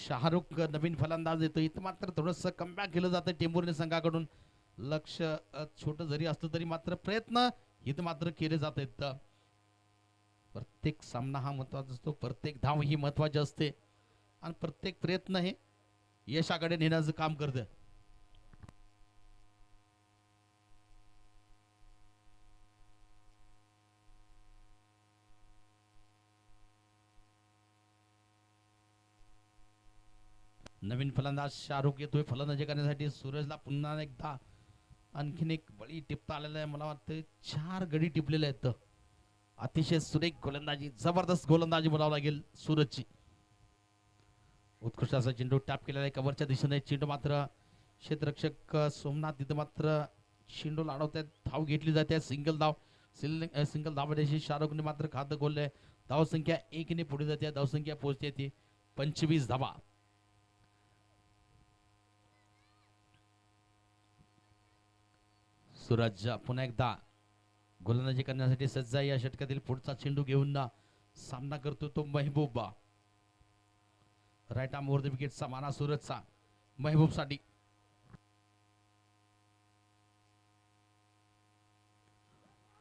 शाहरुख नवीन फलंदाज येतो, इथं मात्र थोडंसं कमबॅक केलं जातं टेंभुर्णी संघाकडून, लक्ष छोटं जरी असलं तरी मात्र प्रयत्न इथं मात्र केले जात आहेत। प्रत्येक सामना हा महत्वाचा असतो, प्रत्येक धाव ही महत्वाची असते आणि प्रत्येक प्रयत्न हे यशाकडे नेण्याचं काम करतं। नवीन फलंदाज शाहरुख येतोय फलंदाजी करण्यासाठी, सूरजला पुन्हा एकदा आणखीन एक बळी टिपता आलेला आहे, मला वाटतं 4 गडी टिपलेले आहेत। अतिशय सुरेख गोलंदाजी, जबरदस्त गोलंदाजी म्हणावं लागेल सूरजची। उत्कृष्ट असा चेंडू टॅप केलेला आहे कव्हरच्या दिशेने, चेंडू मात्र क्षेत्ररक्षक सोमनाथ तिथं मात्र चेंडू लाडवतात, धाव घेतली जाते, सिंगल धाव, सिंगल धावण्याची शाहरुखने मात्र खातं खोललंय, धाव संख्या 1 ने पुढे जाते, धाव संख्या पोहोचते ती 25 धावा। सूरज पुन्हा एकदा गोलंदाजी करण्यासाठी सज्ज आहे, या षटकातील पुढचा चेंडू घेऊन सामना करतो तो महबूब। राईट आर्म ओव्हर द विकेटचा माना सूरजचा, महबूब साठी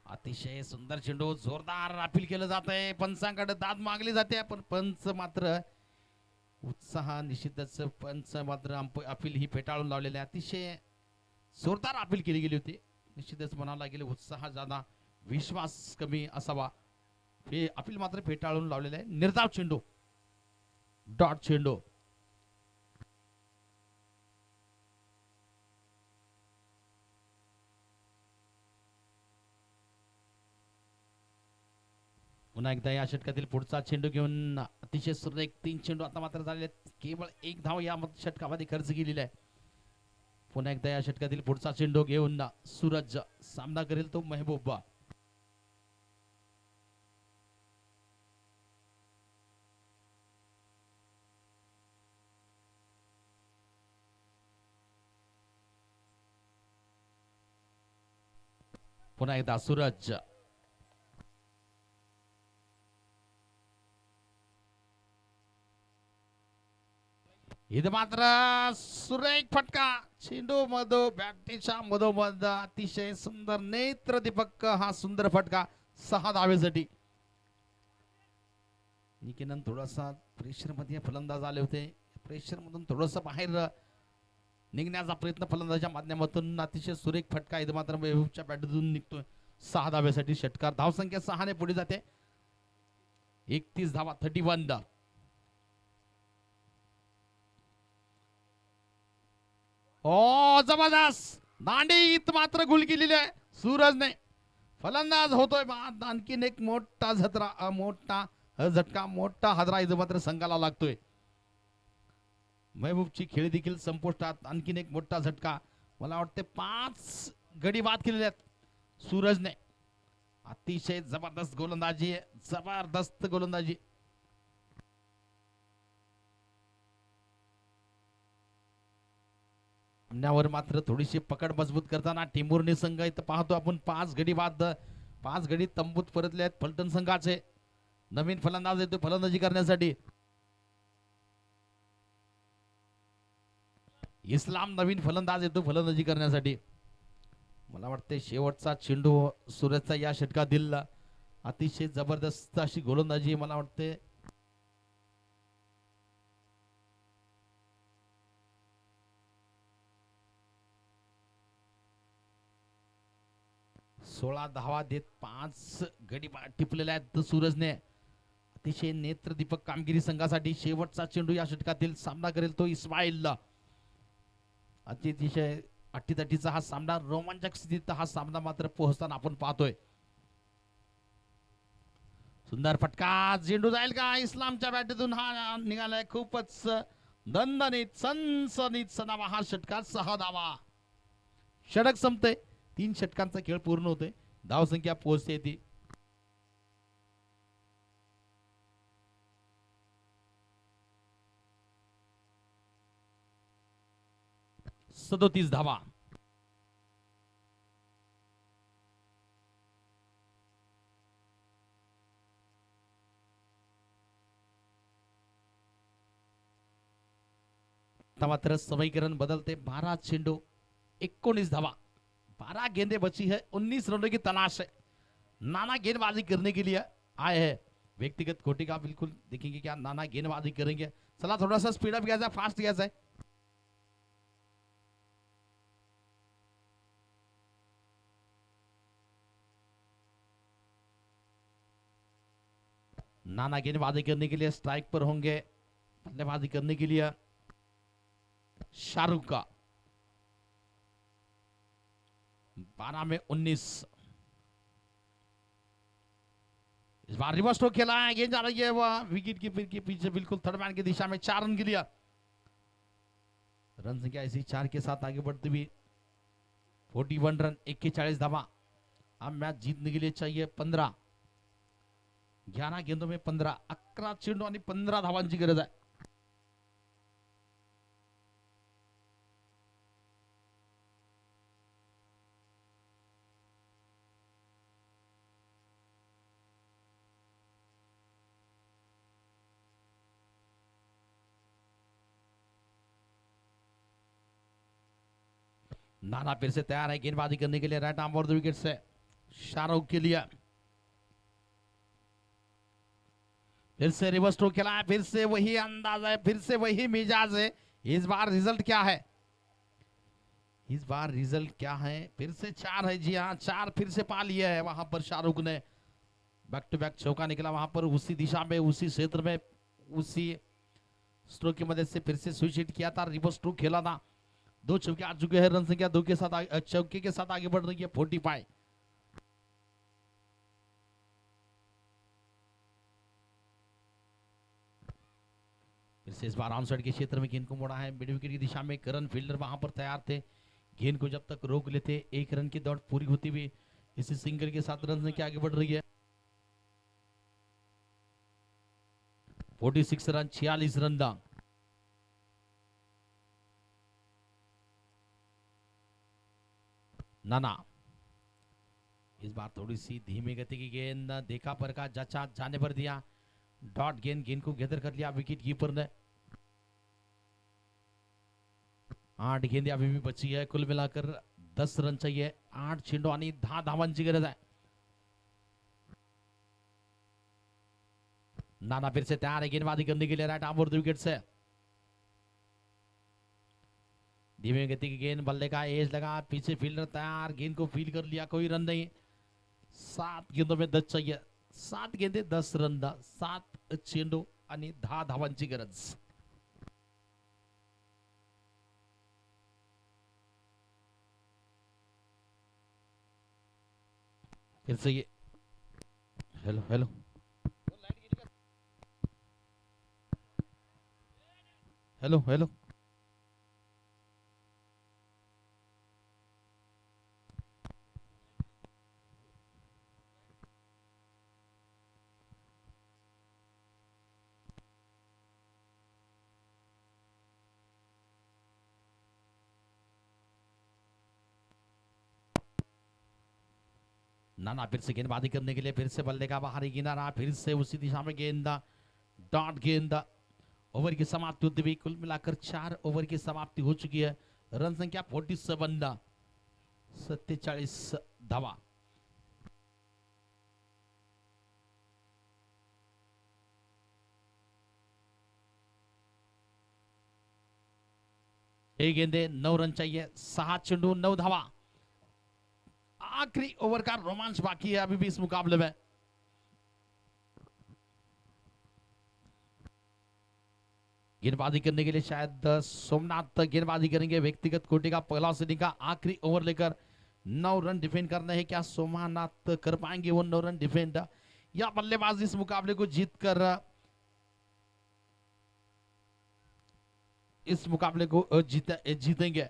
अतिशय सुंदर चेंडू, जोरदार अपील केलं जात आहे, पंचांकडे दाद मागली जाते, पण पंच मात्र उत्साह निश्चितच पंच मात्र अपील ही फेटाळून लावलेली आहे. अतिशय जोरदार अपील केली गेली होती. निश्चितच म्हणावं लागेल उत्साह ज्यादा विश्वास कमी असावा. हे अपील मात्र फेटाळून लावलेले आहे. निर्धाव चेंडू डॉट चेंडू पुन्हा एकदा या षटकातील पुढचा चेंडू घेऊन अतिशय सुरेख 3 चेंडू आता मात्र झालेले आहेत. केवळ 1 धाव या षटकामध्ये खर्च केलेला आहे. पुन्हा एकदा या षटकातील पुढचा चेंडू घेऊन सूरज सामना करेल तो महबूब. पुन्हा एकदा सूरज इथं मात्र सुरेख फटका चेंडू मधो बॅटीच्या मधोमध अतिशय सुंदर नेत्रदीपक हा सुंदर फटका 6 धावेसाठी. निकेनन थोडासा प्रेशर मध्ये फलंदाज आले होते. प्रेशर मधून थोडस बाहेर निघण्याचा प्रयत्न फलंदाजाच्या माध्यमातून अतिशय सुरेख फटका इथं मात्र महबूबच्या बॅटमधून निघतोय. 6 धावेसाठी षटकार. धावसंख्या 6 ने पुढे जाते. 31 धावा 31. ओ जबरदस्त दांडीत मात्र गुल केलेली आहे सूरजने. फलंदाज होतोय आणखीन एक मोठा झटका मोठा हादरा इथं मात्र संघाला लागतोय. महबूबची खेळी देखील संपुष्टात. आणखीन एक मोठा झटका. मला वाटते 5 गडी बाद केलेले आहेत सूरजने. अतिशय जबरदस्त गोलंदाजी जबरदस्त गोलंदाजी. सामन्यावर मात्र थोडीशी पकड मजबूत करताना टिंबुर्णी संघ इथं पाहतो आपण 5 गडी बाद 5 गडी तंबूत परतले आहेत फलटण संघाचे. नवीन फलंदाज येतो फलंदाजी करण्यासाठी. इस्लाम नवीन फलंदाज येतो फलंदाजी करण्यासाठी. मला वाटते शेवटचा चेंडू सूरजचा या षटकातील अतिशय जबरदस्त अशी गोलंदाजी मला वाटते. 16 धावा देत 5 गडी टिपलेल्या आहेत सूरजने. अतिशय नेत्रदीपक कामगिरी संघासाठी. शेवटचा चेंडू या षटकातील सामना करेल तो इस्माईल. अतिशय अटीतटीचा हा सामना रोमांचक स्थितीत हा सामना मात्र पोहोचताना आपण पाहतोय. सुंदर फटका चेंडू जाईल का इस्लामच्या बॅटीतून हा निघालाय. खूपच दणदणीत सनसनीत सनावा हा षटकार. 6 धावा. षटक संपते. 3 षटकांचा खेळ पूर्ण होतोय. धावसंख्या पोहोचते ती 37 धावा. मात्र समीकरण बदलते. 12 चेंडू 19 धावा. 12 गेंदे बची है. 19 रनों की तलाश है. नाना गेंदबाजी करने के लिए आए हैं. व्यक्तिगत कोटि का बिल्कुल देखेंगे क्या नाना गेंदबाजी करेंगे. चला थोड़ा सा स्पीड अप घ्यायचा फास्ट घ्यायचा आहे. नाना गेंदबाजी करने के लिए स्ट्राइक पर होंगे. बल्लेबाजी करने के लिए शाहरुख का 12 में 19. इस बार रिवर्स स्ट्रोक खेला है. गेंद जा रही है वह विकेट कीपर के पीछे बिल्कुल थर्ड मैन की दिशा में. 4 रन के लिए. रन संख्या ऐसी 4 के साथ आगे बढ़ती हुई 41 रन 41 धावा. अब मैच जीतने के लिए चाहिए 15. 11 गेंदों में 15. 11 चेंडू आणि 15 धावांची गरज आहे. नाना फिर से तैयार है गेंदबाजी करने के लिए. राइट आर्म और 2 विकेट से शाहरुख के लिए. फिर से रिवर्स स्ट्रोक खेला है, फिर से वही अंदाज है, फिर से वही मिजाज है। इस बार रिजल्ट क्या है? इस बार रिजल्ट क्या है? फिर से 4 है जी हाँ, 4 फिर से पा लिया है वहां पर शाहरुख ने। बैक टू बैक चौका निकला वहां पर, उसी दिशा में, उसी क्षेत्र में, उसी स्ट्रोक की मदद से फिर से स्विच हिट किया था, रिवर्स स्ट्रोक खेला था। 2 चौके आ चुके हैं, रन संख्या 2 के साथ चौके के साथ आगे बढ़ रही है 45। फिर से इस बार ऑन साइड के क्षेत्र में गेंद को मोड़ा है, मिड विकेट की दिशा में। करण फील्डर वहां पर तैयार थे, गेंद को जब तक रोक लेते 1 रन की दौड़ पूरी होती हुई इसी सिंगल के साथ रन संख्या आगे बढ़ रही है। 46 रन, 46 रन दा। नाना इस बार थोड़ी सी धीमी गति की गेंद, देखा पर का जचा जाने पर दिया, डॉट गेंद, गेंद को गैदर कर लिया विकेट कीपर ने। 8 गेंदें अभी भी बची है, कुल मिलाकर 10 रन चाहिए, 8 चेंडू आणि 10 धावांची गरज आहे। नाना फिर से तैयार है गेंदबाजी करने के लिए राइट आर्म और विकेट से। धीमी गति की गेंद, बल्ले का एज लगा, पीछे फील्डर तैयार, गेंद को फील कर लिया, कोई रन नहीं। 7 गेंदों में 10 चाहिए, 7 गेंदे 10 रन दा, 7 चेंडू आणि 10 धावांची गरज। फिर से ये हेलो हेलो हेलो हेलो नाना फिर से गेंदबाजी करने के लिए, फिर से बल्ले का बाहरी किनारा, फिर से उसी दिशा में गेंदा, डॉट गेंदा। ओवर की समाप्ति होती हुई कुल मिलाकर 4 ओवर की समाप्ति हो चुकी है। रन संख्या 47, 47 धावा। एक गेंदे 9 रन चाहिए, 6 चेंडू 9 धावा। आखिरी ओवर का रोमांच बाकी है अभी भी इस मुकाबले में। गेंदबाजी करने के लिए शायद सोमनाथ गेंदबाजी करेंगे, व्यक्तिगत कोटि का पहला से निकाल आखिरी ओवर लेकर 9 रन डिफेंड करने हैं। क्या सोमनाथ कर पाएंगे वो 9 रन डिफेंड, या बल्लेबाज इस मुकाबले को जीतकर इस मुकाबले को जीतेंगे?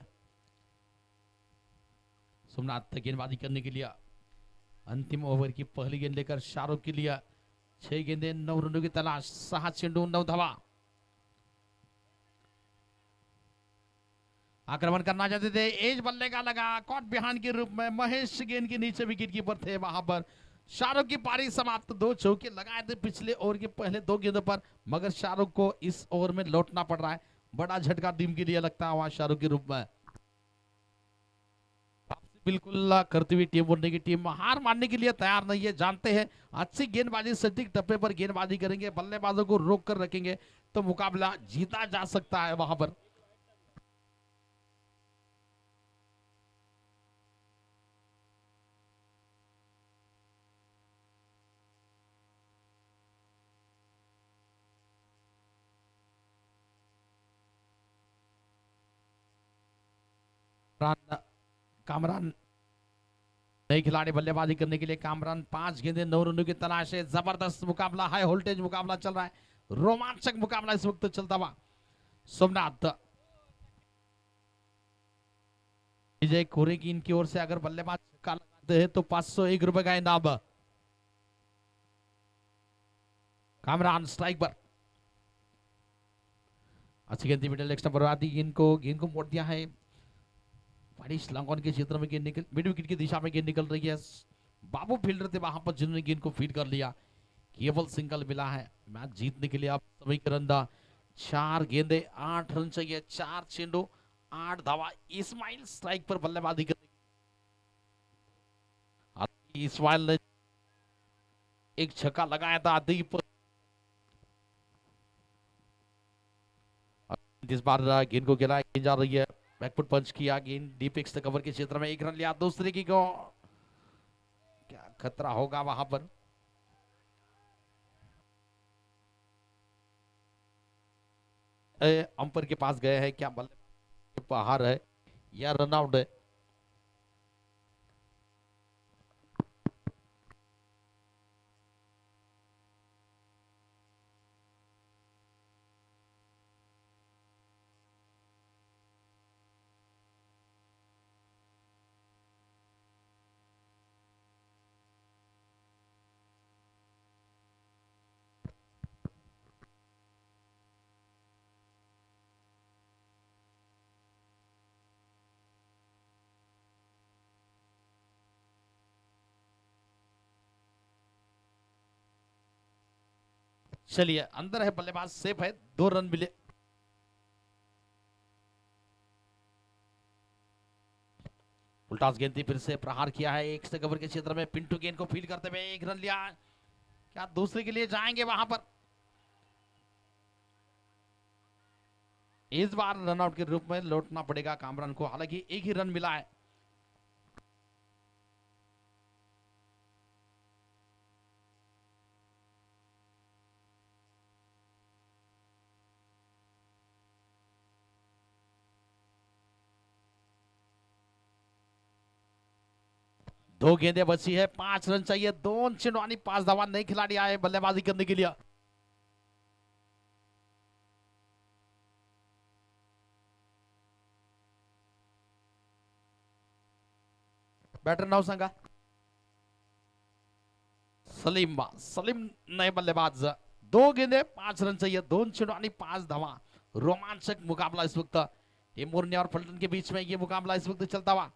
सोमनाथ गेंदबाजी करने के लिए अंतिम ओवर की पहली गेंद लेकर शाहरुख के लिए 6 गेंदे 9 रनों की तलाश, 6 चेंडू 9 धावा। आक्रमण करना चाहते थे, एज बल्ले का लगा, कॉट बिहाइंड के रूप में महेश गेंद के नीचे विकेट कीपर थे वहां पर। शाहरुख की पारी समाप्त, 2 चौके लगाए थे पिछले ओवर के पहले 2 गेंदों पर, मगर शाहरुख को इस ओवर में लौटना पड़ रहा है। बड़ा झटका टीम के लिए लगता है वहां शाहरुख के रूप में। बिल्कुल करती हुई टीम बोलने की टीम हार मानने के लिए तैयार नहीं है, जानते हैं अच्छी गेंदबाजी सटीक टप्पे पर गेंदबाजी करेंगे, बल्लेबाजों को रोक कर रखेंगे तो मुकाबला जीता जा सकता है वहां पर। कामरान नई खिलाड़ी बल्लेबाजी करने के लिए, कामरान 5 गेंदे 9 रनों की तलाश है। जबरदस्त मुकाबला, हाई वोल्टेज मुकाबला चल रहा है, रोमांचक मुकाबला इस वक्त चलता हुआ। सोमनाथ विजय कोरे की इनकी ओर से अगर बल्लेबाज छक्का लगाते हैं तो 501 रुपए का इनाम। कामरान स्ट्राइक पर, अच्छी गेंद मिडल लेग स्टंप पर आती, गेंद को मोड़ दिया है। लॉन्ग के क्षेत्र में गेंद निकल, मिड विकेट की दिशा में गेंद निकल रही है। बाबू फील्डर थे वहां पर जिन्होंने गेंद को फीड कर लिया, केवल सिंगल मिला है। मैच जीतने के लिए आप सभी करंदा 4 गेंदे 8 रन चाहिए, 4 चेंडू 8 धावा। इस्माइल स्ट्राइक पर बल्लेबाजी कर, इस्माइल ने एक छक्का लगाया था, दीप गेंद इस बार गेंद को गिरा, गेंद जा रही है, बैकफुट पंच किया, गेंद डीप एक्स कवर के क्षेत्र में, एक रन लिया दूसरे की को, क्या खतरा होगा वहां पर। अंपायर के पास गए हैं, क्या बल्ले बाहर है या रन आउट है। चलिए अंदर है बल्लेबाज, सेफ है, 2 रन मिले। उल्टास गेंद थी, फिर से प्रहार किया है एक से कवर के क्षेत्र में, पिंटू गेंद को फील करते हुए 1 रन लिया, क्या दूसरे के लिए जाएंगे वहां पर। इस बार रनआउट के रूप में लौटना पड़ेगा कामरान को, हालांकि 1 ही रन मिला है। दो गेंदें बची है, 5 रन चाहिए, 2 चिड़वानी 5 धावा, नए खिलाड़ी आए बल्लेबाजी करने के लिए। बैटर नाव सांगा सलीम नए बल्लेबाज, 2 गेंदे 5 रन चाहिए, 2 चिड़वानी 5 धावा। रोमांचक मुकाबला इस वक्त टीम और फल्टन के बीच में, ये मुकाबला इस वक्त चलता हुआ।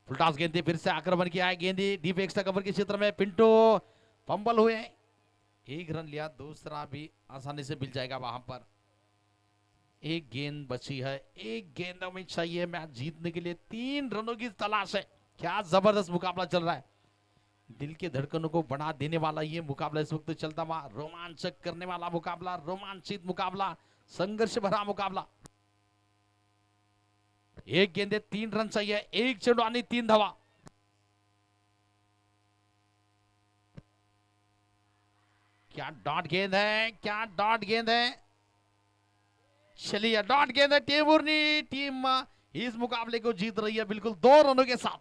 फुलटास गेंद थी, फिर से आक्रमण किया है, गेंदी डीप एक्स्ट्रा कवर के क्षेत्र में, पिंटू फंबल हुए, 1 रन लिया, दूसरा भी आसानी से मिल जाएगा वहां पर। 1 गेंद बची है, 1 गेंद में चाहिए मैच जीतने के लिए, 3 रनों की तलाश है। क्या जबरदस्त मुकाबला चल रहा है, दिल के धड़कनों को बढ़ा देने वाला ये मुकाबला इस वक्त चलता हुआ, रोमांचक करने वाला मुकाबला, रोमांचित मुकाबला, संघर्ष भरा मुकाबला। 1 गेंदे 3 रन चाहिए, 1 चौड़ानी 3 धावा। क्या डॉट गेंद है, क्या डॉट गेंद है, चलिए डॉट गेंद है, टीम इस मुकाबले को जीत रही है बिल्कुल 2 रनों के साथ।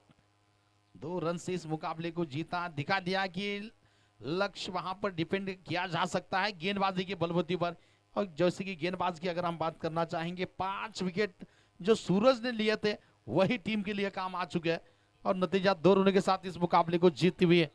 2 रन से इस मुकाबले को जीता, दिखा दिया कि लक्ष्य वहां पर डिपेंड किया जा सकता है गेंदबाजी के बलबूते पर। और जैसे कि गेंदबाज की अगर हम बात करना चाहेंगे, 5 विकेट जो सूरज ने लिए थे वही टीम के लिए काम आ चुके हैं, और नतीजा 2 रनों के साथ इस मुकाबले को जीतती हुई है।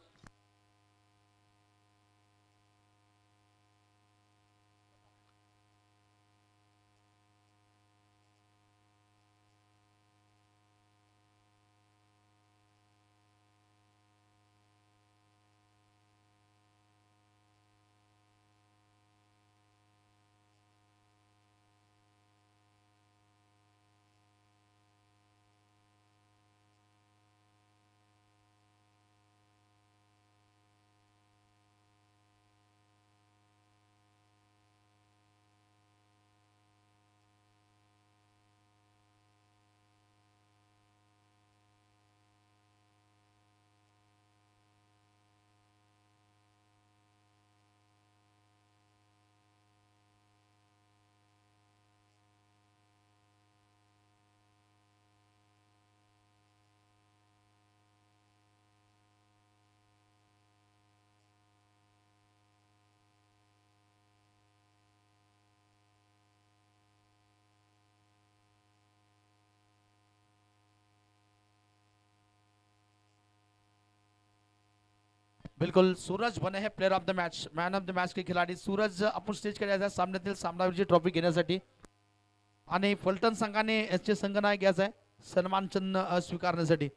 बिल्कुल सूरज बने हैं player of the match, man of the match के खिलाडी सूरज आपण स्टेजकडे यायचा सामन्यातील सामनावीरची ट्रॉफी घेण्यासाठी, आणि फलटण संघाने एसचे संघनायक यायचा सन्मान चिन्ह स्वीकारण्यासाठी।